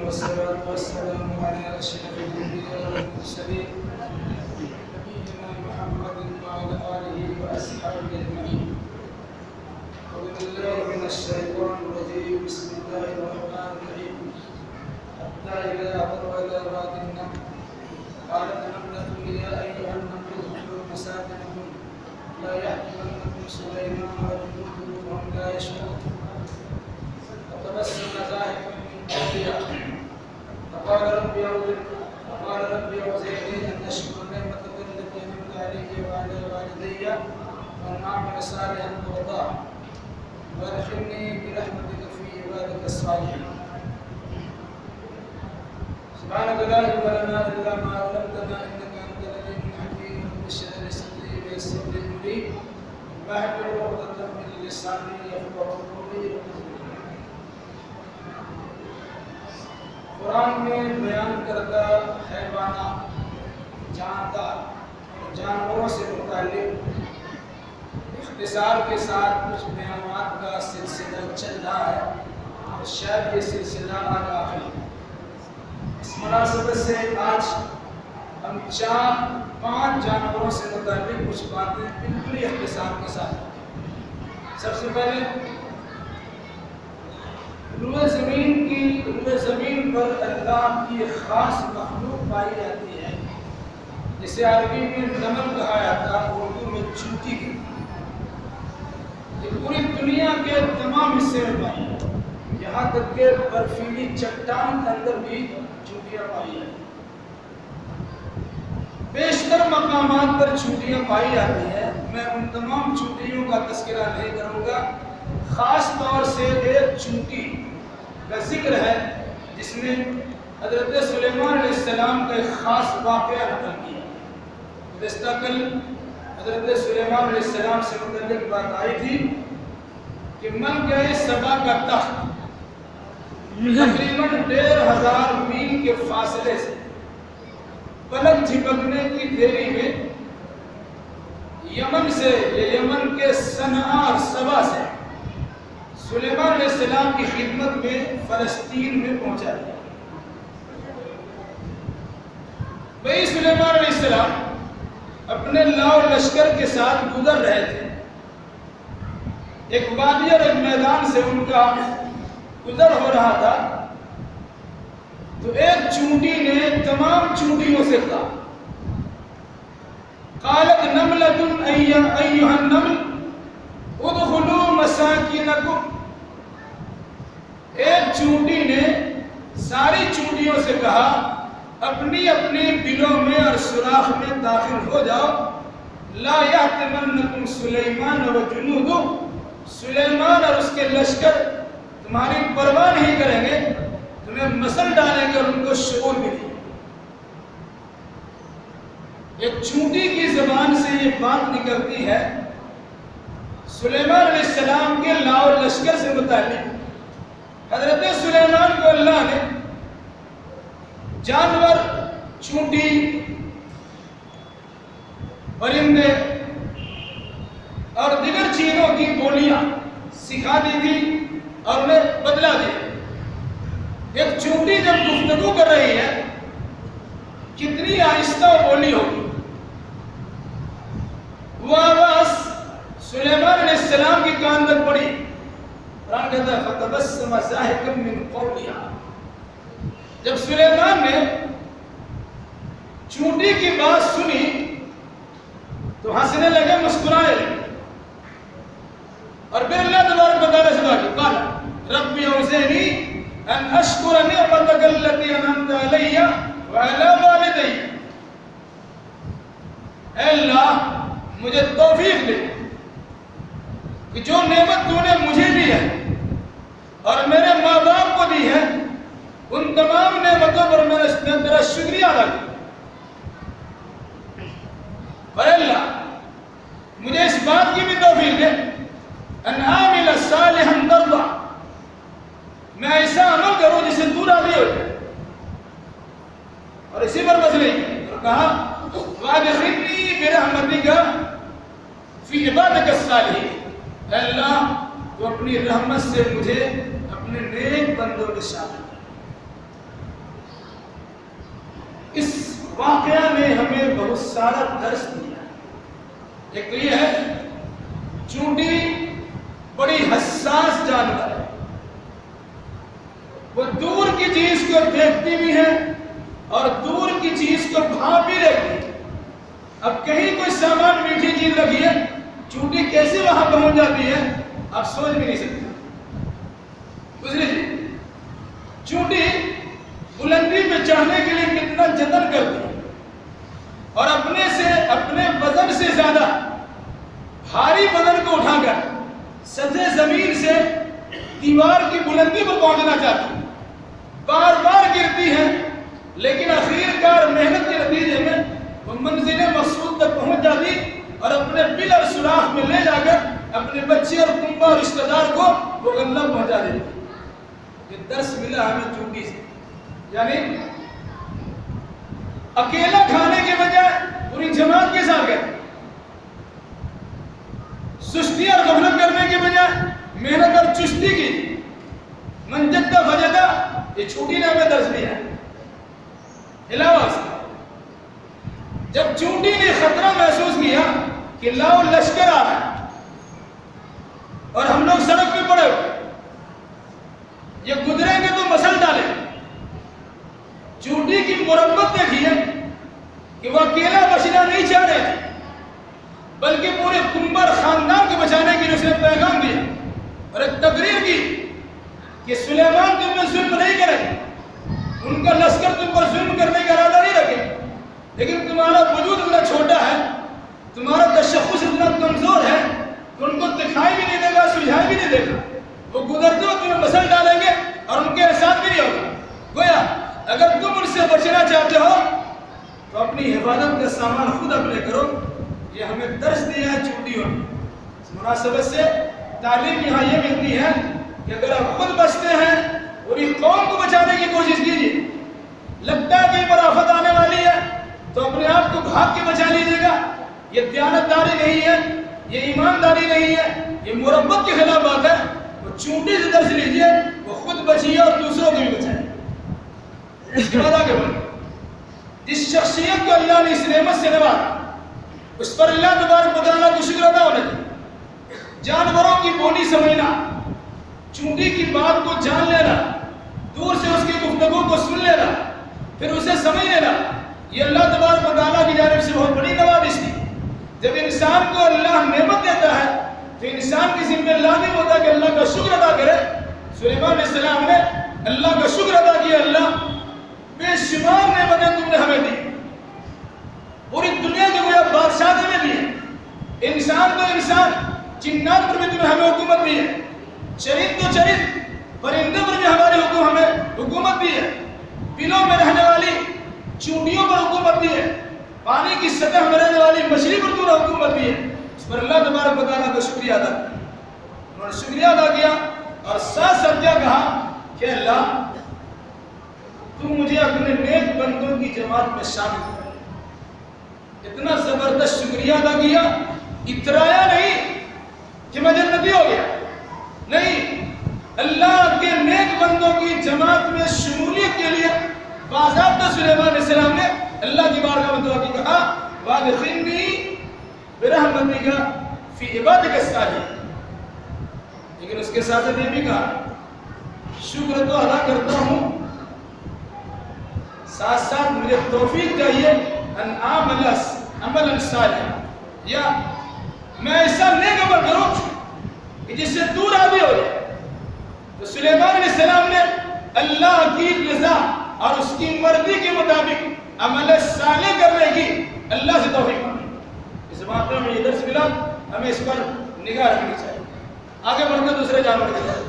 والصلاة والسلام على أشرف الأنبياء والمرسلين نبينا محمد وعلى آله وأصحابه أجمعين. أعوذ بالله من الشيطان الرجيم. بسم الله الرحمن الرحيم. حتى إذا أتوا إلى واد النمل قالت نملة يا أيها النمل ادخلوا مساكنكم لا يحطمنكم سليمان وجنوده وهم لا يشعرون. فتبسم ضاحكا من قولها فقال رب أوزعني أن أشكر نعمتك التي أنعمت علي وعلى والدي وأن أعمل صالحا ترضاه وأدخلني برحمتك في عبادك الصالحين. سبحانك لا علم لنا إلا ما علمتنا إنك أنت العليم الحكيم. رب اشرح لي صدري ويسر لي أمري واحلل عقدة من لساني يفقهوا قولي. قرآن میں بیان کردہ حیوانات جاندار جانوروں سے متعلق اختصار کے ساتھ کچھ بیانات کا سلسلہ چل رہا ہے اور شاید یہ سلسلہ آج آخری ہے. اس مناسبت سے آج ہم 4-5 جانوروں سے متعلق کچھ باتیں بالکل اختصار کے ساتھ. سب سے پہلے روئے زمین پر اللہ کی ایک خاص مخلوق پائی جاتی ہے جسے عربی میں نمل کہا جاتا ہے، اردو میں چونٹی کی. یہ پوری دنیا کے تمام حصے میں پائی ہے، یہاں تک کہ برفیلی چٹان کے اندر بھی چونٹیاں پائی ہیں. بیشتر مقامات پر چونٹیاں پائی جاتی ہیں. میں ان تمام چونٹیوں کا تذکرہ نہیں کروں گا. خاص طور سے ایک چونٹی کا ذکر ہے جس نے حضرت سلیمان علیہ السلام کا ایک خاص واقعہ نقل کیا. گزشتہ کل حضرت سلیمان علیہ السلام سے متعلق بات آئی تھی کہ ملکہ سبا کا تخت تقریباً 1500 میل کے فاصلے سے پلک جھپکنے کی دیری میں یمن کے صنعاء اور سبا سے سلیمان علیہ السلام کی خدمت میں فلسطین میں پہنچا دیا. وہی سلیمان علیہ السلام اپنے لاؤ لشکر کے ساتھ گزر رہے تھے. ایک وادی اور ایک میدان سے ان کا گزر ہو رہا تھا تو ایک چونٹی نے تمام چونٹیوں سے کہا قالت نملۃ ایھا النمل ادخلوا مساکنکم. ایک چونٹی نے ساری چونٹیوں سے کہا اپنی اپنی بلوں میں اور سوراخ میں داخل ہو جاؤ. لا یحطمنکم سلیمان وجنودہ. سلیمان اور اس کے لشکر تمہاری پرواہ نہیں کریں گے، تمہیں مسل ڈالیں گے اور ان کو شعور بھی دیں. ایک چونٹی کی زبان سے یہ بات نکلتی ہے. سلیمان علیہ السلام کے لاؤ لشکر سے متعلق حضرت سلیمان کو اللہ نے جانور، چونٹی، پرندے اور دیگر چیزوں کی بولیاں سکھا دی تھی اور انہیں بدلا دیا. ایک چونٹی جب گفتگو کر رہی ہے کتنی آہستہ بولی ہوگی. وہ آواز سلیمان علیہ السلام کی کان تک پڑی. قرآن کہتا ہے فتبسم ضاحکا من قولها. جب سلیمان نے چونٹی کی بات سنی تو ہنسنے لگے، مسکرائے لگے. اور پھر اللہ تبارک و تعالیٰ سے دعا کی قال رب اوزعنی ان اشکر نعمتک التی انعمت علی وعلی والدی. اے اللہ مجھے توفیق دے کہ جو نعمت تو نے مجھے دی ہے اور میرے ماں باپ کو دی ہے ان تمام نعمتوں پر میں نے تیرا شکریہ ادا کیا. اور اللہ مجھے اس بات کی بھی توفیق دے ان اعمل صالحا ترضى. میں ایسا عمل کروں جسے تو راضی ہو جائے. اور اسی پر بس نہیں اور کہا وادخلنی برحمتک فی عبادک الصالحین. اے اللہ تو اپنی رحمت سے مجھے اپنے نیک بندوں میں شامل کر. واقعہ نے ہمیں بہت سارا درس دیا. ایک تو یہ ہے چونٹی بڑی حساس جانور ہے، وہ دور کی چیز کو دیکھتی بھی ہے اور دور کی چیز کو بھانپ بھی لیتی ہے. اب کہیں کوئی سامان میٹھی چیز رکھی ہے، چونٹی کیسے وہاں پہنچ جاتی ہے آپ سوچ بھی نہیں سکتے. چونٹی بلندی پہ چڑھنے کے لیے کتنا جتن کرتی ہے اور اپنے وزن سے زیادہ بھاری بدن کو اٹھا کر سطح زمین سے دیوار کی بلندی پر پہنچنا چاہتی ہے. بار بار گرتی ہے لیکن آخر کار محنت کے نتیجے میں وہ منزل مقصود تک پہنچ جاتی اور اپنے بل اور سوراخ میں لے جا کر اپنے بچے اور کنبہ اور رشتہ دار کو وہ غلہ پہنچا دیتی. یہ درس ملا ہمیں چونٹی سے، یعنی اکیلا کھانے کے بجائے پوری جماعت کے ساتھ گئے، سستی اور غفلت کرنے کے بجائے محنت اور چستی کی. من جدہ فجدہ، یہ چونٹی نے ہمیں درس دیا ہے. علاوہ سے جب چونٹی نے خطرہ محسوس کیا کہ لاؤ لشکر آ رہا ہے اور ہم لوگ سڑک پہ پڑے ہوئے، یہ گزریں گے تو مسل ڈالیں. چونٹی کی مربت دیکھیے کہ وہ اکیلا بچنا نہیں چاہ رہے تھے بلکہ پورے کنبر خاندان کو بچانے کے لیے اس نے پیغام دیا اور ایک تقریر کی کہ سلیمان تم پر ظلم نہیں کرے گا، ان کا لشکر تم پر ظلم کرنے کا ارادہ نہیں رکھے، لیکن تمہارا وجود اتنا چھوٹا ہے، تمہارا تشخص اتنا کمزور ہے کہ ان کو دکھائی بھی نہیں دے گا، سجھائی بھی نہیں دے گا. وہ گزرتے ہو تمہیں مسل ڈالیں گے اور ان کے احساس بھی نہیں ہوگا. گویا اگر تم ان سے بچنا چاہتے ہو تو اپنی حفاظت کا سامان خود اپنے کرو. یہ ہمیں درس دیا ہے چونٹیوں نے. اس مناسبت سے تعلیم یہاں یہ ملتی ہے کہ اگر آپ خود بچتے ہیں پوری قوم کو بچانے کی کوشش کیجیے. لگتا ہے کہیں پر آفت آنے والی ہے تو اپنے آپ کو بھاگ کے بچا لیجیے گا. یہ دیانتداری نہیں ہے، یہ ایمانداری نہیں ہے، یہ مربت کے خلاف بات ہے. وہ چونٹی سے درس لیجیے، وہ خود بچیے اور دوسروں کو بھی بچائے. اس کے بعد آگے بڑھیں. جس شخصیت کو اللہ نے اس نعمت سے نوازا اس پر اللہ تبارک و تعالیٰ کو شکر ادا ہونا چاہیے. جانوروں کی بولی سمجھنا، چونٹی کی بات کو جان لینا، دور سے اس کی گفتگو کو سن لینا، پھر اسے سمجھ لینا، یہ اللہ تبارک و تعالیٰ کی جانب سے بہت بڑی نوازش تھی. جب انسان کو اللہ نعمت دیتا ہے تو انسان کی ذمہ لازم ہوتا ہے کہ اللہ کا شکر ادا کرے. سلیمان علیہ السلام نے اللہ کا شکر ادا کیا. اللہ بے شمار نعمتیں تم نے ہمیں دی، پوری دنیا کے کوئی بادشاہ تمہیں دی، انسان تو انسان، جنات پر بھی تمہیں ہمیں حکومت دی ہے، چرند تو چرند، پرندے پر بھی ہمیں حکومت دی ہے، بلوں میں رہنے والی چونٹیوں پر حکومت دی ہے، پانی کی سطح میں رہنے والی مچھلی پر تم نے حکومت دی ہے. اس پر اللہ تبارک و تعالیٰ کا شکریہ ادا کیا. انہوں نے شکریہ ادا کیا اور ساتھ ساتھ کیا کہا کہ اللہ تم مجھے اپنے نیک بندوں کی جماعت میں شامل کر. اتنا زبردست شکریہ ادا کیا، اترایا نہیں کہ میں جنتی ہو گیا، نہیں، اللہ کے نیک بندوں کی جماعت میں شمولیت کے لیے باضابطہ سلیمان علیہ السلام نے اللہ کی بارگاہ میں دعا کی. کہا وادخلنی برحمتک فی عبادک الصالحین. لیکن اس کے ساتھ یہ بھی کہا شکر تو ادا کرتا ہوں، ساتھ ساتھ مجھے توفیق چاہیے ان اعمل عملا صالحا، یا میں ایسا نیک عمل کروں کہ جس سے تو راضی ہو جائے. تو سلیمان علیہ السلام نے اللہ کی رضا اور اس کی مرضی کے مطابق عمل صالح کرنے کی اللہ سے توفیق مانگی. اس بات میں ہمیں یہ درس ملا، ہمیں اس پر نگاہ رکھنی چاہیے. آگے بڑھ کر دوسرے جانور کی طرف.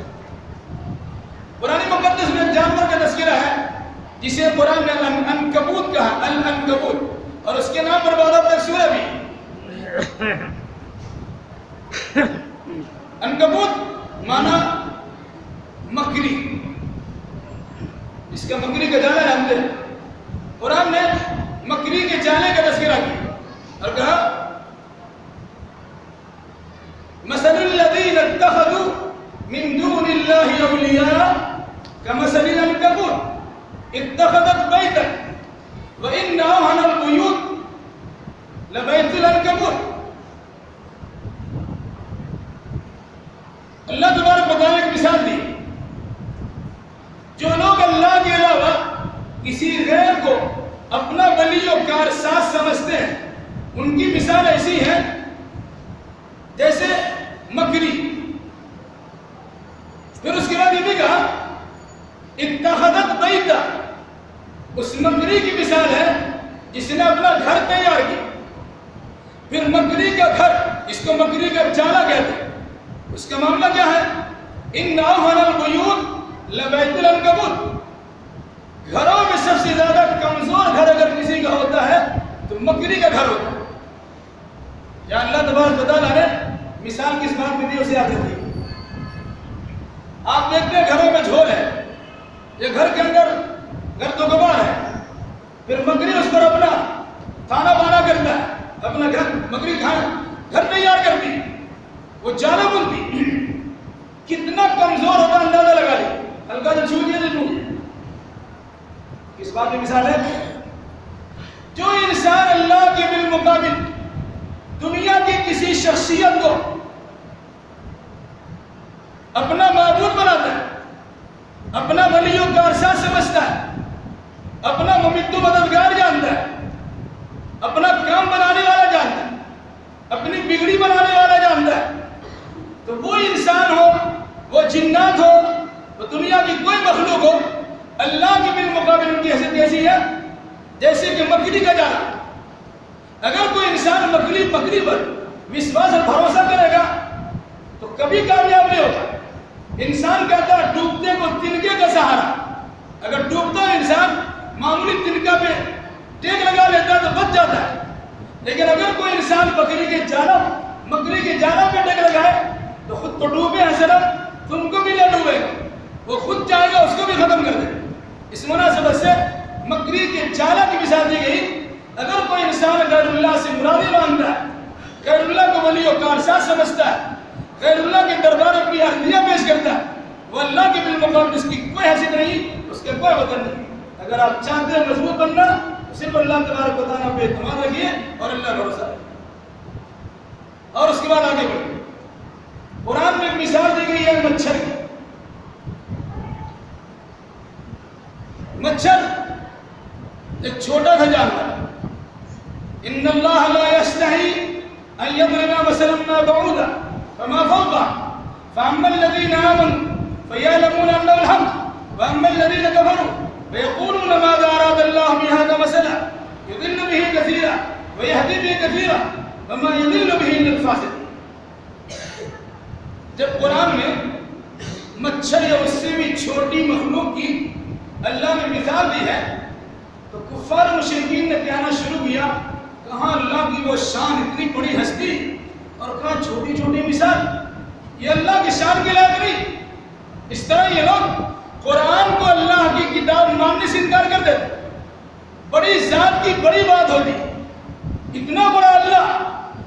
قرآن مقدس میں ایک جانور کا تذکرہ ہے جسے قرآن نے العنکبوت کہا، العنکبوت، اور اس کے نام پر بہت تک سورہ بھی. عنکبوت مانا مکری، اس کا مکری کا جالا جانتے ہیں. قرآن نے مکری کے جالے کا تذکرہ کیا اور کہا مثل الذین اتخذوا من دون اللہ اولیاء کمثل العنکبوت اتخذت بیتا وَإِنَّ أَوْهَنَ الْبُيُوتِ لَبَيْتُ الْعَنكَبُوتِ. اللہ تبارک و تعالیٰ کی مثال دی. جو لوگ اللہ کے علاوہ کسی غیر کو اپنا ولی و کارساز سمجھتے ہیں ان کی مثال ایسی ہے جیسے مکری. پھر اس کے بعد یہ بھی کہا اتخذت بیتا. اس مکری کی مثال ہے جس نے اپنا گھر تیار کیا. پھر مکری کا گھر اس کو مکری کا جالا کہتے ہیں. اس کا معاملہ کیا ہے؟ ان اوہن البیوت لبیت العنکبوت. گھروں میں سب سے زیادہ کمزور گھر اگر کسی کا ہوتا ہے تو مکری کا گھر ہوتا ہے. یا اللہ تبارک و تعالیٰ نے مثال کس بات میں دی اسے آتے تھی. آپ دیکھتے ہیں گھروں میں جھول ہے, یہ گھر کے اندر گرد و غبار ہے, پھر مکری اس پر اپنا کھانا بانا کرتا ہے, اپنا گھر مکری گھر تیار کرتی, وہ جالا بنتی. کتنا کمزور ہوتا اندازہ لگا لی, ہلکا جو چھو دیا تو کس بات کی مثال ہے؟ جو انسان اللہ کے بالمقابل دنیا کی کسی شخصیت کو اپنا معبود بناتا ہے, اپنا ولی و کارساز سمجھتا ہے, اپنا ممد و مددگار جانتا ہے, اپنا کام بنانے والا جانتا ہے, اپنی بگڑی بنانے والا جانتا ہے, تو وہ انسان ہو, وہ جنات ہو, وہ دنیا کی کوئی مخلوق ہو, اللہ کے بالمقابل ان کی حیثیت کیسی ہے؟ جیسے کہ مکڑی کا جالا. اگر کوئی انسان مکڑی پر وشواس اور بھروسہ کرے گا تو کبھی کامیاب نہیں ہوتا. انسان کہتا ہے ڈوبتے کو تنکے کا سہارا. اگر ڈوبتا ہے انسان معمولی تنکا پہ ٹیک لگا لیتا ہے تو بچ جاتا ہے. لیکن اگر کوئی انسان مکڑی کے جالا پہ ٹیک لگائے تو خود تو ڈوبے حسنا تم کو بھی نہ ڈوبے گا, وہ خود جائے گا, اس کو بھی ختم کر دے. اس مناسبت سے مکری کے جالا کی مثال دی گئی. اگر کوئی انسان غیر اللہ سے مرادی مانگتا ہے, غیر اللہ کو ولی و کارساز سمجھتا ہے, غیر اللہ کے دربار اپنی عقیدہ پیش کرتا ہے, وہ اللہ کے بالمقابل اس کی کوئی حیثیت نہیں, اس کے کوئی وطن نہیں. اگر آپ چاہتے ہیں مضبوط بننا تو صرف اللہ تبارک و تعالیٰ پہ اعتماد رکھیے اور اللہ بھروسہ رکھیے. اور اس کے بعد آگے بڑھیں. قرآن میں ایک مثال دی گئی ہے مچھر کی. مچھر ایک چھوٹا سا جانور ہے. ان اللہ لا یستحی ان یضرب مثلا ما بعوضا فما فوقها فاما الذین آمنوا فیعلمون انه الحق واما الذین کفروا فیقولون ماذا اراد اللہ بهذا مثلا یضل به کثیرا ویہدی به کثیرا وما یضل به الا الفاسقین. جب قرآن میں مچھر یا اس سے بھی چھوٹی مخلوق کی اللہ نے مثال دی ہے تو کفار مشرکین نے کہنا شروع کیا کہاں اللہ کی وہ شان اتنی بڑی ہستی اور کہاں چھوٹی چھوٹی مثال, یہ اللہ کی شان کے لائق نہیں. اس طرح یہ لوگ قرآن کو اللہ کی کتاب ماننے سے انکار کر دیتے. بڑی ذات کی بڑی بات ہوتی, اتنا بڑا اللہ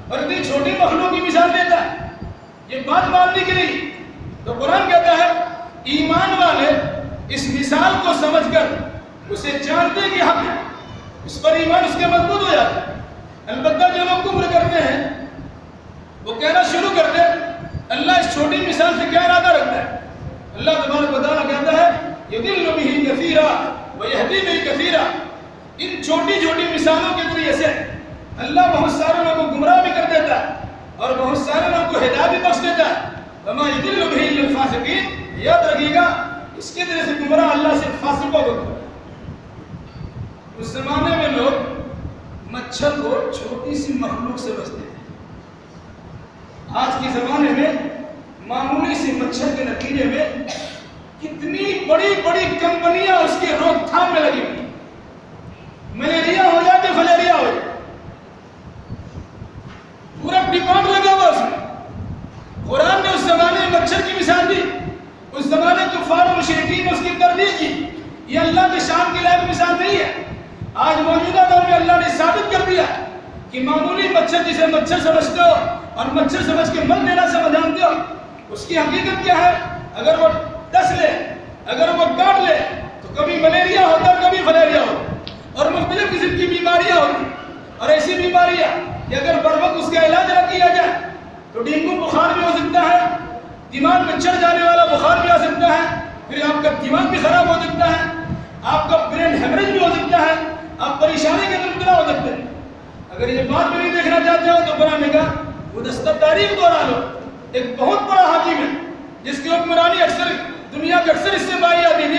اور اتنی چھوٹی مخلوق کی مثال دیتا ہے, یہ بات ماننے کی نہیں. تو قرآن کہتا ہے ایمان والے اس مثال کو سمجھ کر اسے جانتے کہ حق ہے, اس پر ایمان اس کے مضبوط ہو جاتا ہے. البتہ جو لوگ کفر کرتے ہیں وہ کہنا شروع کرتے ہیں اللہ اس چھوٹی مثال سے کیا ارادہ رکھتا ہے. اللہ تبارک و تعالیٰ کہتا ہے یضل به کثیرا ویہدی به کثیرا. ان چھوٹی چھوٹی مثالوں کے ذریعے سے اللہ بہت سارے لوگوں کو گمراہ بھی کر دیتا ہے اور بہت سارے لوگوں کو ہدایت بھی بخش دیتا ہے. وما یضل به الا الفاسقین. یاد رکھیے گا اس کے ذریعے سے گمراہ اللہ سے فاسقوں کو کرتا ہے. اس زمانے میں لوگ مچھر کو چھوٹی سی مخلوق سے بچتے ہیں. آج کے زمانے میں معمولی سی مچھر کے نتیجے میں کتنی بڑی بڑی کمپنیاں اس کے روک تھام میں لگی ہوئی. ملیریا ہو جائے کہ فلیریا ہو جائے پورا ڈپارٹ لگا ہوا اس میں. قرآن نے اس زمانے میں مچھر کی مثال دی, اس زمانے کے کفار و مشرکین نے اس کی تردید کی. یہ اللہ کی شان کی لائق مثال نہیں ہے. آج موجودہ دور میں اللہ نے ثابت کر دیا کہ معمولی مچھر جسے مچھر سمجھتے ہو اور مچھر سمجھ کے مر لینا جانتے ہو, اس کی حقیقت کیا ہے؟ اگر وہ ڈس لے, اگر وہ کاٹ لے تو کبھی ملیریا ہوتا ہے کبھی فلیریا ہوتا ہے. اور مختلف قسم کی بیماریاں ہوتی ہیں، اور ایسی بیماریاں کہ اگر بر وقت اس کا علاج نہ کیا جائے تو ڈینگو بخار بھی ہو سکتا ہے، دماغ میں چڑھ جانے والا بخار بھی آ سکتا ہے، پھر آپ کا دماغ بھی خراب ہو سکتا ہے، آپ کا برین ہیمریج بھی ہو سکتا ہے، آپ پریشانی کے اندر مبتلا ہو سکتے ہیں۔ اگر یہ بات بھی نہیں دیکھنا چاہتے ہو تو قرآن نے کہا وہ دستہ تاریخ دوہرا لو۔ ایک بہت بڑا حاکم ہے جس کی حکمرانی اکثر دنیا کے اکثر حصے میں آئی آتی تھی،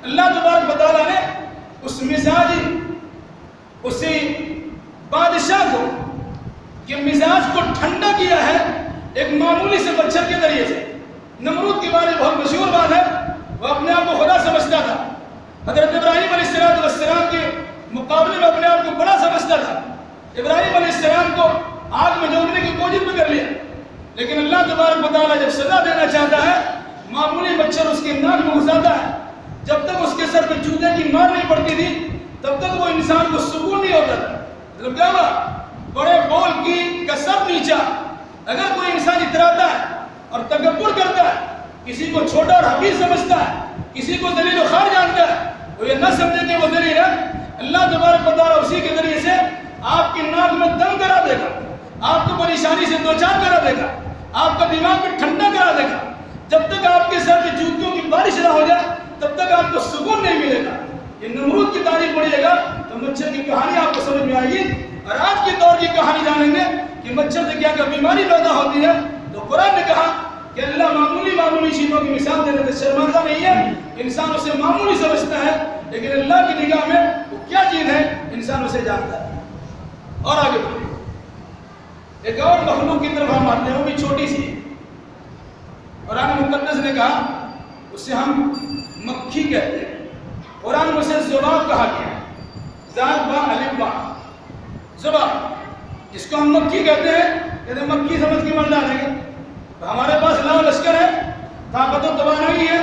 اللہ تبارک و تعالیٰ نے اس مزاجی اسی بادشاہ کو کہ مزاج کو ٹھنڈا کیا ہے ایک معمولی سے مچھر کے ذریعے سے۔ نمرود کے بارے میں بہت مشہور بات ہے، وہ اپنے آپ کو خدا سمجھتا تھا، حضرت ابراہیم علیہ السلام کے مقابلے میں اپنے آپ کو بڑا سمجھتا تھا۔ ابراہیم علیہ السلام کو آگ میں جھونکنے کی کوشش بھی کر لیا، لیکن اللہ تبارک و تعالیٰ جب سزا دینا چاہتا ہے معمولی مچھر اس کے ناک میں گھساتا ہے، جب تک اس کے سر پہ چوہے کی مار نہیں پڑتی تھی تب تک وہ انسان کو سکون نہیں ہوتا تھا۔ مطلب کیا ہوا؟ بڑے بول کی کسب نیچا۔ اگر کوئی انسان اتراتا ہے اور تکبر کرتا ہے، کسی کو چھوٹا اور حقیر سمجھتا ہے، کسی کو ذلیل و خوار جانتا ہے، وہ یہ نہ سمجھے کہ وہ ذلیل ہے، اللہ تبارک و تعالیٰ اسی کے ذریعے سے آپ کی ناک میں دم کرا دے گا، آپ کو پریشانی سے دوچار کرا دے گا، آپ کا دماغ بھی ٹھنڈا کرا دے گا۔ جب تک آپ کے سر پہ جوتیوں کی بارش نہ ہو جائے تب تک آپ کو سکون نہیں ملے گا۔ یہ نمرود کی تاریخ پڑھیے گا تو مچھر کی کہانی آپ کو سمجھ میں آئے گی، اور آج کے دور کی کہانی جانیں گے کہ مچھر سے کیا کیا بیماری پیدا ہوتی ہے۔ تو قرآن نے کہا کہ اللہ معمولی چیزوں کی مثال دینے سے شرمندہ نہیں ہے، انسان اسے معمولی سمجھتا ہے، لیکن اللہ کی نگاہ میں وہ کیا چیز ہے انسان اسے جانتا ہے۔ اور آگے بڑھیں، ایک اور مخلوق کی طرف ہم آتے ہیں، وہ بھی چھوٹی سی ہے۔ قرآن مقدس نے کہا اسے ہم مکھی کہتے ہیں، قرآن میں اسے ذباب کہا گیا ہے، ذال با الف با، ذباب، جس کو ہم مکھی کہتے ہیں، کہتے ہیں مکھی سمجھ کے مر ڈالیں گے۔ ہمارے پاس لاؤ لشکر ہے، طاقت و توانائی ہے،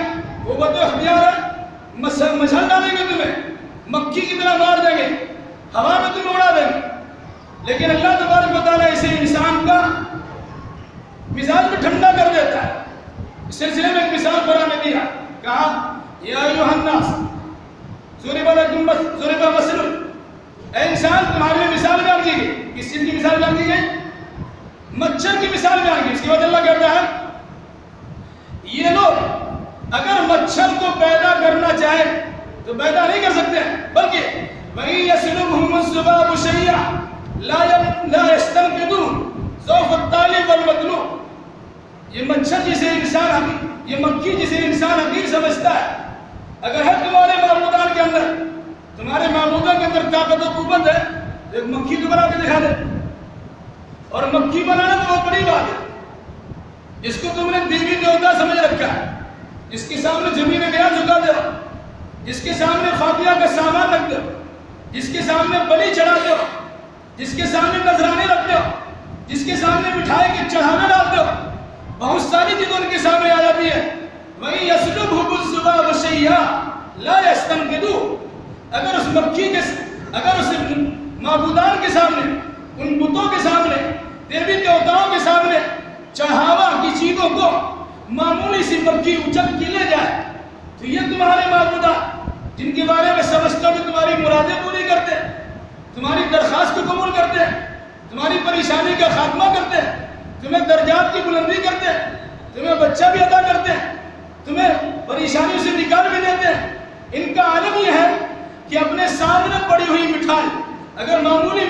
قوت و اختیار ہے، مچھل ڈالیں گے تمہیں، مکھی کی طرح مار دیں گے، ہوا میں تمہیں اڑا دیں گے۔ لیکن اللہ تبارک و تعالیٰ اسے انسان کا مزاج میں ٹھنڈا کر دیتا ہے۔ اس سلسلے میں ایک مثال قرآن نے دیا، کہا یا ایھا الناس ضرب لکم مثل، اے انسان تمہارے لیے مثال بیان کی گئی۔ کس چیز کی مثال بیان کی گئی؟ مچھر کی مثال بیان کی۔ اس کے بعد اللہ کہتا ہے یہ لوگ اگر مچھر کو پیدا کرنا چاہے تو پیدا نہیں کر سکتے، بلکہ وَإِن يَسْلُبْهُمُ الذُّبَابُ شَيْئًا لا يستنقذون ضعف الطالب والمطلوب۔ یہ مچھر جسے انسان، یہ مکھی جسے انسان حقیر سمجھتا ہے، اگر ہے تمہارے معبودان کے اندر، تمہارے معبودوں کے اندر طاقت و قوت ہے تو ایک مکھی کو بنا کے دکھا دے۔ اور مکھی بنانا تو بہت بڑی بات ہے، جس کو تم نے دیوی دیوتا سمجھ رکھا ہے، جس کے سامنے زمین گیا جھکا دو، جس کے سامنے فاتحہ کا سامان رکھ دو، جس کے سامنے بلی چڑھا دو، جس کے سامنے نذرانے رکھ دو، جس کے سامنے مٹھائی کے چڑھانا ڈال دو، بہت ساری چیزیں ان کے سامنے آ جاتی ہے۔ وَإِن يَسْلُبْهُمُ الذُّبَابُ شَيْئًا لَا يَسْتَنقِذُوهُ، اگر اس مکھی کے، اگر اس معبودان کے سامنے، ان بتوں کے سامنے، دیوی دیوتاؤں کے سامنے چڑھاوا کی چیزوں کو معمولی سی مکھی اچک کے لے جائے تو یہ تمہارے معبودان جن کے بارے میں سمجھتے ہو کہ تمہاری مرادیں پوری کرتے ہیں، تمہاری درخواست کو قبول کرتے ہیں، تمہاری پریشانی کا خاتمہ کرتے ہیں، تمہیں درجات کی بلندی کرتے ہیں، تمہیں بچہ بھی عطا کرتے ہیں، تمہیں پریشانیوں سے نکال بھی دیتے ہیں، ان کا عالم یہ ہے کہ اپنے سامنے پڑی ہوئی مٹھائی اگر معمولی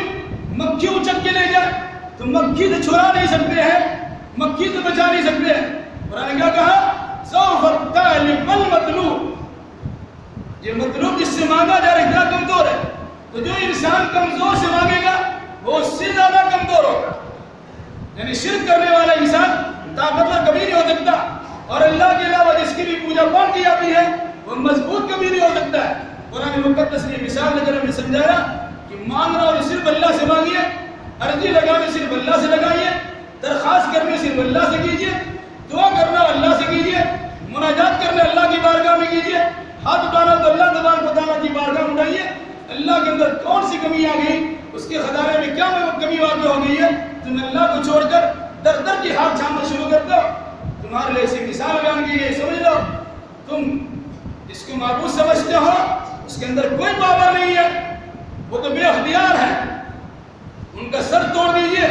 مکھی اچک کے لے جائے تو مکھی سے چھڑا نہیں سکتے ہیں، مکھی سے بچا نہیں سکتے ہیں۔ قرآن نے کیا کہا؟ ضعف الطالب والمطلوب، یہ مطلوب جس سے مانگا جا رہا اتنا کمزور ہے، تو جو انسان کمزور سے مانگے گا وہ اس سے زیادہ کمزور ہوگا۔ یعنی شرک کرنے والا انسان طاقتور کبھی نہیں ہو سکتا، اور اللہ کے علاوہ جس کی بھی پوجا پاٹ کی جاتی ہے وہ مضبوط کبھی نہیں ہو سکتا ہے۔ قرآن مقدس نے مثال لے کر ہمیں سمجھایا کہ مانگنا اور صرف اللہ سے مانگیے، عرضی لگانے صرف اللہ سے لگائیے، درخواست کرنے صرف اللہ سے کیجیے، دعا کرنا اللہ سے کیجیے، مناجات کرنا اللہ کی بارگاہ میں کیجیے، ہاتھ اٹھانا تو اللہ تبارک و تعالیٰ کی بارگاہ میں اٹھائیے۔ اللہ کے اندر کون سی کمی آ گئی، اس کے خزانے میں کیا کمی واقع ہو گئی ہے، تم اللہ کو چھوڑ کر در در کی ہاتھ چھاننا شروع کر دو۔ تمہارے لیے ایسی مثال بیان کی گئی، سمجھ لو تم جس کو معبود سمجھتے ہو اس کے اندر کوئی پاور نہیں ہے، وہ تو بے اختیار ہیں، ان کا سر توڑ دیجئے،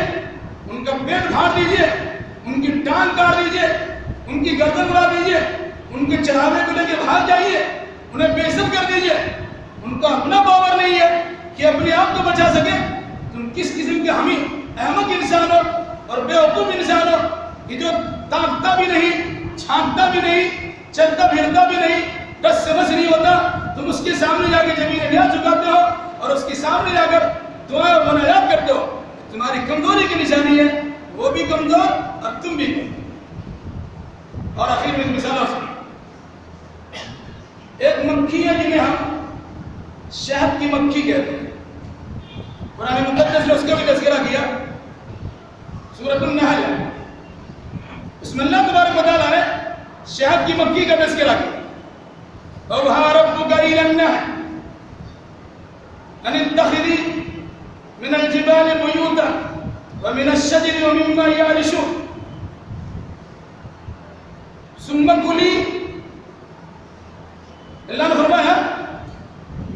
ان کا پیٹ پھاڑ دیجئے، ان کی ٹانگ کاٹ دیجئے، ان کی گردن اڑا دیجئے، ان کے چراغے کو لے کے بھاگ جائیے، انہیں بے عزت کر دیجئے۔ ان کا اپنا باور نہیں ہے کہ اپنے آپ کو بچا سکے۔ تم کس قسم کے احمق انسان ہو اور بیوقوف انسان ہو کہ جو تاکتا بھی نہیں، چھانکتا بھی نہیں، چلتا پھرتا بھی نہیں، دس سے بس نہیں ہوتا، تم اس کے سامنے جا کے زمین نیاز چکاتے ہو اور اس کے سامنے جا کر دعائیں اور مناجات کرتے ہو۔ تمہاری کمزوری کی نشانی ہے، وہ بھی کمزور اور تم بھی کمزور۔ اور آخر میں ایک مثال اور ایک مکھی ہے جنہیں ہم شہد کی مکھی کہتے ہیں۔ قرآن مقدس نے اس کا بھی تذکرہ کیا، سورۃ النحل ہے، اس میں اللہ تبارک و تعالیٰ نے شہد کی مکھی کا تذکرہ کیا۔ وَأَوْحَىٰ رَبُّكَ إِلَى النَّحْلِ أَنِ اتَّخِذِي مِنَ الْجِبَالِ بُيُوتًا وَمِنَ الشَّجَرِ وَمِمَّا يَعْرِشُونَ ثُمَّ كُلِي۔ اللہ نے فرمایا،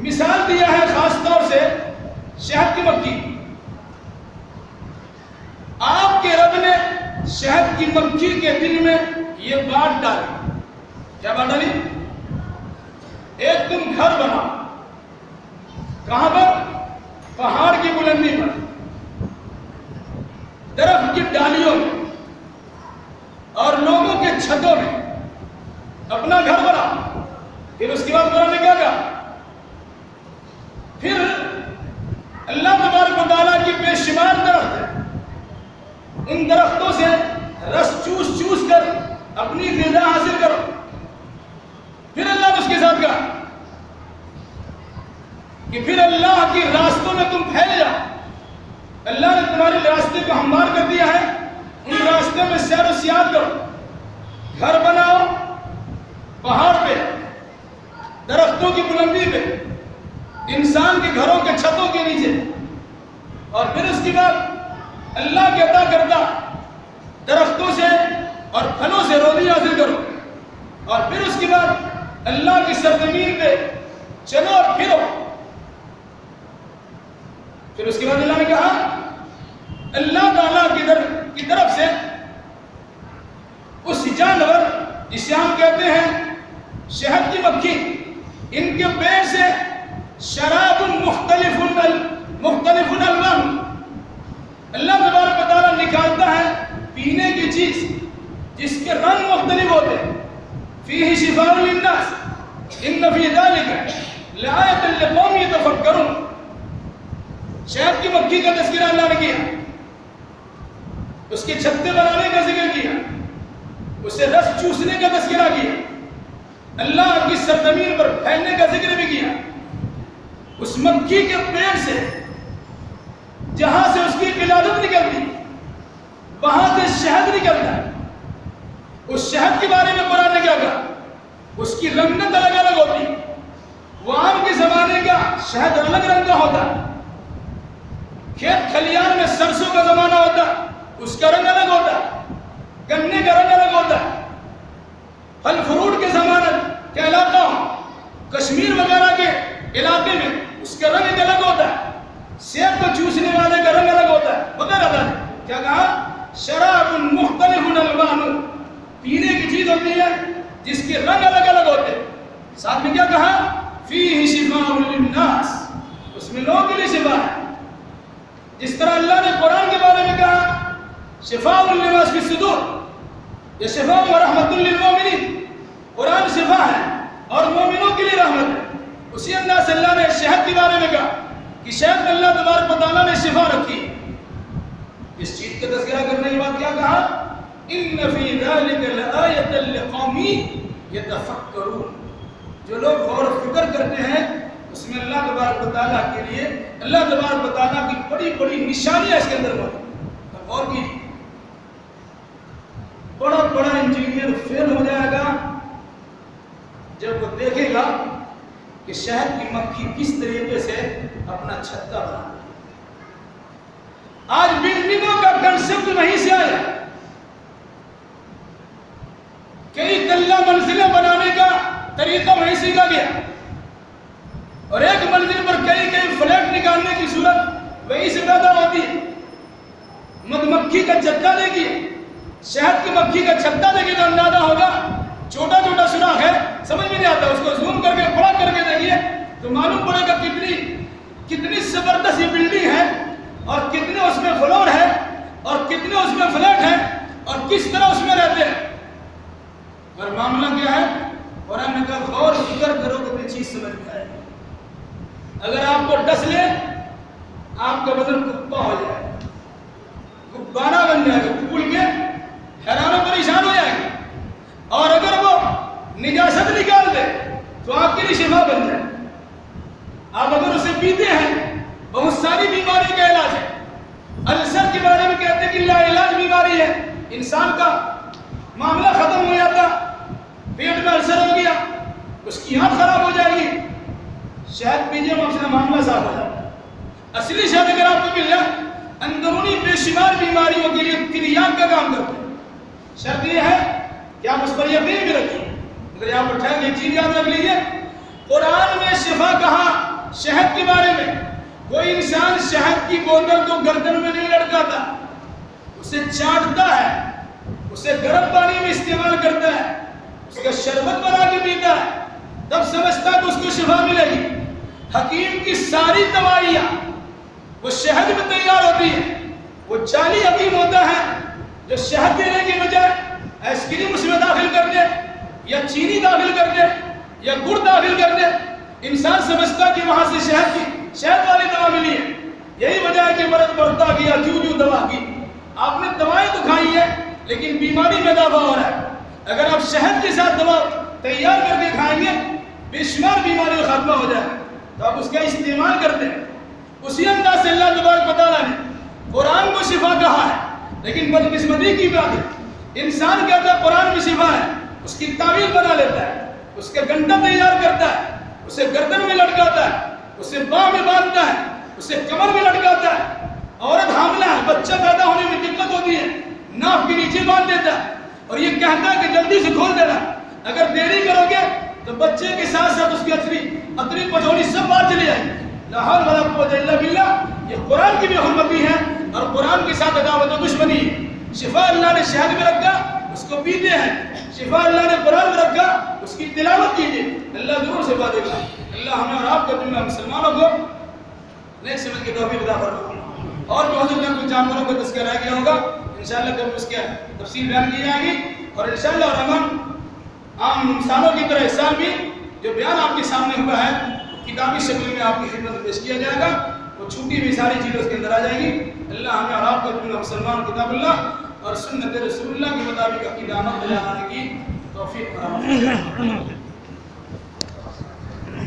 مثال دیا ہے خاص طور سے شہد کی مکھی۔ آپ کے رب نے شہد کی مکھی کے دل میں یہ بات ڈالی۔ کیا بات ڈالی؟ ایک تم گھر بناؤ۔ کہاں پر؟ پہاڑ کی بلندی پر، درخت کی ڈالیوں میں اور لوگوں کے چھتوں میں اپنا گھر بناؤ۔ پھر اس کے بعد قرآن نے کیا کہا؟ پھر اللہ تبارک و تعالیٰ کی بے شمار درخت ہے، ان درختوں سے رس چوس چوس کر اپنی غذا حاصل کرو۔ پھر اللہ نے اس کے ساتھ کہا کہ پھر اللہ کے راستوں میں تم پھیل جاؤ۔ اللہ نے تمہارے راستے کو ہموار کر دیا ہے، ان راستے میں سیر و سیاحت کرو، گھر بناؤ پہاڑ پہ، درختوں کی بلندی پہ، انسان کے گھروں کے چھتوں کے نیچے، اور پھر اس کے بعد اللہ کے عطا کردہ درختوں سے اور پھلوں سے روزی حاصل کرو، اور پھر اس کے بعد اللہ کی سرزمین پہ چلو اور پھرو۔ پھر اس کے بعد اللہ نے کہا اللہ تعالیٰ کی طرف سے اس جانور جسے ہم کہتے ہیں شہد کی مکھی، ان کے پیٹ سے شراب مختلف الوان، اللہ تبارک و تعالیٰ نکالتا ہے پینے کی چیز جس کے رنگ مختلف ہوتے ہیں۔ فیہ شفاء للناس ان فی ذلک لآیۃ لقوم یتفکرون۔ شہد کی مکھی کا تذکرہ اللہ نے کیا، اس کے چھتے بنانے کا ذکر کیا، اسے رس چوسنے کا تذکرہ کیا، اللہ کی سرزمین پر پھیلنے کا ذکر بھی کیا۔ اس مکھی کے پیٹ سے جہاں سے اس کی ولادت نکلتی وہاں سے شہد نکلتا ہے۔ اس شہد کے بارے میں قرآن نے کیا کہا؟ اس کی رنگت الگ الگ ہوتی ہے۔ وہ عام کے زمانے کا شہد الگ رنگ کا ہوتا ہے، کھیت کھلیان میں سرسوں کا زمانہ ہوتا ہے، اس کا رنگ الگ ہوتا ہے، گنے کا رنگ الگ ہوتا ہے۔ پھل فروٹ کے زمانہ کے علاقہ کشمیر وغیرہ کے علاقے میں اس کا رنگ الگ ہوتا ہے، سیب کو چوسنے والے کا رنگ الگ ہوتا ہے وغیرہ۔ کیا کہا؟ شراب مختلف الوان، پینے کی چیز ہوتی ہے جس کے رنگ الگ الگ ہوتے ہیں۔ ساتھ میں کیا کہا؟ فیہ شفاء للناس، اس میں لوگوں کے لیے شفا ہے۔ جس طرح اللہ نے قرآن کے بارے میں کہا شفاء للناس فی الصدور، یہ شفاء و رحمت للمؤمنین، قرآن شفا ہے اور مومنوں کے لیے رحمت ہے۔ اسی انداز سے اللہ نے شہد کے بارے میں کہا کہ شہد میں اللہ تبارک و تعالیٰ نے شفا رکھی۔ اس چیز کا تذکرہ کرنے کے بعد کیا کہا؟ ان فی ذلک لآیۃ لقوم یتفکرون، جو لوگ غور و فکر کرتے ہیں اس میں اللہ تبارک و تعالیٰ کے لیے، اللہ تبارک و تعالیٰ کی بڑی بڑی نشانیاں اس کے اندر موجود۔ غور کیجیے، بڑا بڑا انجینئر فیل ہو جائے گا جب وہ دیکھے گا کہ شہد کی مکھی کس طریقے سے اپنا چھتا بنا۔ آج بلڈنگوں کا کنسپٹ وہیں سے آیا، کئی تلہ منزلیں بنانے کا طریقہ وہیں سیکھا گیا، اور ایک منزل پر کئی کئی فلیٹ نکالنے کی صورت وہیں سے پیدا ہوتی ہے۔ مکھی کا چھتا دیکھیے، شہد کی مکھی کا چھتا دیکھیے تو اندازہ ہوگا چھوٹا چھوٹا سوراخ ہے، سمجھ میں نہیں آتا، اس کو زوم کر کے بڑا کر کے دیکھیے تو معلوم پڑے گا کتنی زبردست یہ بلڈنگ ہے اور کتنے اس میں فلور ہے اور کتنے اس میں فلیٹ ہیں اور کس طرح اس میں رہتے ہیں۔ اور معاملہ کیا ہے؟ قرآن نے کہا غور فکر کرو کتنی چیز سمجھ میں آئے۔ اگر آپ کو ڈس لے آپ کا بدن کپا ہو جائے گا، گبارہ بن جائے گا، پھول کے حیران و پریشان ہو جائے گا، اور اگر وہ نجاست نکال دے تو آپ کے لیے شفا بن جائے۔ آپ اگر اسے پیتے ہیں بہت ساری بیماری کا علاج ہے۔ السر کے بارے میں کہتے ہیں کہ لا علاج بیماری ہے، انسان کا معاملہ ختم ہو جاتا، پیٹ میں السر ہو گیا، اس کی آنکھ خراب ہو جائے گی، شہد پیجیے اپنا معاملہ صاف ہو جاتا ہے۔ اصلی شہد اگر آپ کو مل جائے اندرونی بے شمار بیماریوں کے لیے تریاق کا کام کرتے ہیں۔ شرط یہ ہے کہ آپ اس پر یقین بھی رکھیں۔ مگر یہاں پر ٹھہر ایک چیز یاد رکھ لیجیے، قرآن میں شفا کہا شہد کے بارے میں، کوئی انسان شہد کی بوتل کو گردن میں نہیں لٹکاتا، اسے چاٹتا ہے، اسے گرم پانی میں استعمال کرتا ہے، اس کا شربت بنا کے پیتا ہے، تب سمجھتا کہ اس کو شفا ملے گی۔ حکیم کی ساری دوائیاں وہ شہد میں تیار ہوتی ہے۔ وہ جعلی حکیم ہوتا ہے جو شہد دینے کی بجائے آئس کریم اس میں داخل کر دے یا چینی داخل کر دے یا گڑ داخل کر دے، انسان سمجھتا کہ وہاں سے شہد والی دوا ملی ہے۔ یہی وجہ ہے کہ مرض بڑھتا گیا جو دوا کی۔ آپ نے دوائیں تو کھائی ہے لیکن بیماری میں اضافہ ہو رہا ہے۔ اگر آپ شہد کے ساتھ دوا تیار کر کے کھائیں گے بے شمار بیماری کا خاتمہ ہو جائے، تو آپ اس کا استعمال کرتے ہیں۔ اسی انداز سے اللہ تبارک و تعالیٰ نے قرآن کو شفا کہا ہے، لیکن بدقسمتی کی بات ہے انسان کہتا ہے قرآن میں شفا ہے، اس کی تعویذ بنا لیتا ہے، اس کا گنڈا تیار کرتا ہے، اسے گردن میں لٹکاتا ہے، اسے باں میں باندھتا ہے، اسے کمر میں لٹکاتا ہے۔ عورت حاملہ ہے، بچہ پیدا ہونے میں دقت ہوتی ہے، ناف کے نیچے باندھ دیتا ہے اور یہ کہتا ہے کہ جلدی سے کھول دینا، اگر دیری کرو گے تو بچے کے ساتھ ساتھ اس کی اتری پچھوڑی سب باہر چلی جائے گی۔ لا حول ولا قوت الا باللہ۔ یہ قرآن کی بھی حرمتی ہے اور قرآن کے ساتھ عداوت و دشمنی ہے۔ شفا اللہ نے شہد میں رکھا، اس کو پیتے ہیں۔ شفا اللہ نے قرآن میں رکھا، اس کی تلاوت کیجیے، اللہ ضرور شفا دے گا۔ اللہ ہمیں اور آپ کو دنیا مسلمانوں کو نیک سمجھ کی توفیق عطا فرمائے۔ اور بھی حضرت کچھ جانوروں کا تذکرہ رہ گیا ہوگا، انشاءاللہ کبھی اس کی تفصیل بیان کی جائے گی، اور انشاءاللہ الرحمن عام انسانوں کی طرح احسان بھی جو بیان آپ کے سامنے ہوا ہے کتابی شکل میں آپ کی خدمت میں پیش کیا جائے گا، وہ چھوٹی بھی ساری چیزیں اس کے اندر آ جائے گی۔ اللہ ہمیں اور آپ کو اپنا مسلمان کتاب اللہ اور سنت رسول اللہ کے مطابق عقیدہ عمل بنانے کی توفیق عطا فرمائے۔